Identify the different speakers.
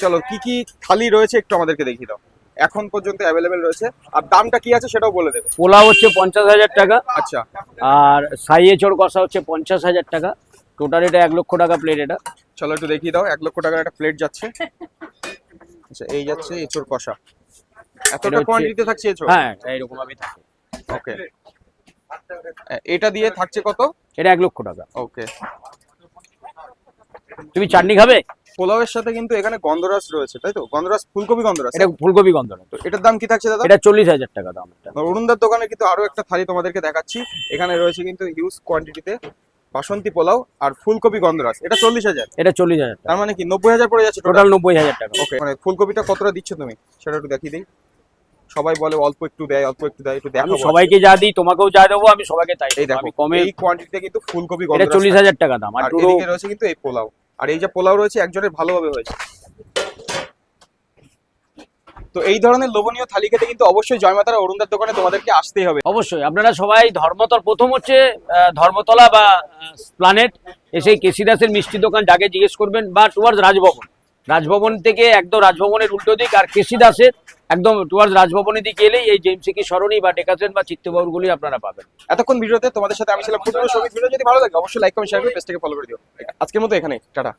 Speaker 1: চলো কি কি থালি রয়েছে একটু আমাদেরকে দেখিয়ে দাও। এখন পর্যন্ত অ্যাভেলেবেল রয়েছে, আর দামটা কি আছে সেটাও বলে দেবে।
Speaker 2: পোলাও হচ্ছে 50,000 টাকা,
Speaker 1: আচ্ছা
Speaker 2: আর সাই এঁচড় কষা হচ্ছে 50,000 টাকা। টোটাল এটা 1 লক্ষ টাকা প্লেট এটা।
Speaker 1: চলো একটু দেখিয়ে দাও। 1 লক্ষ টাকার একটা প্লেট যাচ্ছে। আচ্ছা এই যাচ্ছে এঁচোড় কষা। এতটা
Speaker 2: হচ্ছে-
Speaker 1: কোয়ান্টিটিতে থাকছে এঁচোড়?
Speaker 2: হ্যাঁ এইরকম ভাবে থাকে।
Speaker 1: ওকে। এটা দিয়ে থাকছে কত?
Speaker 2: এটা 1 লক্ষ টাকা।
Speaker 1: ওকে।
Speaker 2: তুমি চাটনি খাবে?
Speaker 1: পোলাওয়ের সাথে কিন্তু এখানে গন্ধরাস রয়েছে, তাই তো? গন্ধরাস, ফুলকপি গন্ধরাস।
Speaker 2: এটা ফুলকপি গন্ধ না।
Speaker 1: তো এটার দাম কি থাকছে দাদা?
Speaker 2: এটা 40,000 টাকা দাম।
Speaker 1: অরুণদার দোকানে কিন্তু আরো একটা থালি তোমাদেরকে দেখাচ্ছি। এখানে রয়েছে কিন্তু হিউজ কোয়ান্টিটিতে বাসন্তী পোলাও আর ফুলকপি গন্ধরাস। এটা 40,000।
Speaker 2: এটা 40,000 টাকা।
Speaker 1: তার মানে কি 90,000 পড়ে যাচ্ছে
Speaker 2: টোটাল 90,000 টাকা।
Speaker 1: ওকে। মানে ফুলকপিটা কতটা দিচ্ছ তুমি সেটা একটু দেখিয়ে দিই। সবাই বলে অল্প একটু দেয়, অল্প একটু দেয়, একটু
Speaker 2: আমি
Speaker 1: দেখাবো।
Speaker 2: সবাইকে যা দিই তোমাকেও যা দেবো, আমি সবাইকে তাই
Speaker 1: এই
Speaker 2: দেবো।
Speaker 1: দেখো
Speaker 2: আমি কমে।
Speaker 1: এই কোয়ান্টিটিতে কিন্তু ফুলকপি
Speaker 2: এটা
Speaker 1: গন্ধরাস
Speaker 2: 40,000 টাকা দাম। আর
Speaker 1: আর
Speaker 2: পুরো
Speaker 1: এদিকে রয়েছে কিন্তু এই পোলাও। আর এই যে পোলাও রয়েছে একজনের ভালোভাবে হয়েছে। তো এই ধরনের লোভনীয় থালি খেতে কিন্তু অবশ্যই জয়মাতারা অরুণদার দোকানে তোমাদেরকে আসতেই হবে।
Speaker 2: অবশ্যই আপনারা সবাই ধর্মতলা, প্রথম হচ্ছে ধর্মতলা বা প্ল্যানেট, এসে কেসি দাসের মিষ্টি দোকান যাকে জিজ্ঞেস করবেন, বা টুয়ার্ডস রাজভবন। রাজভবন থেকে একদম রাজভবনের উল্টো দিক, আর কেসি দাসের একদম টুয়ার্ডস রাজভবনের দিকে এলেই এই জেমসিকি সরণি বা ডেকাসেন বা চিত্তবাবুরগুলি আপনারা পাবেন।
Speaker 1: এতক্ষণ ভিডিওতে তোমাদের সাথে আমি ছিলাম ফুটবল সঙ্গীত। ভিডিও যদি ভালো লাগে অবশ্যই লাইক কমেন্ট শেয়ার করে পেজটাকে ফলো করে দিও। আজকের মতো এখানে টাটা।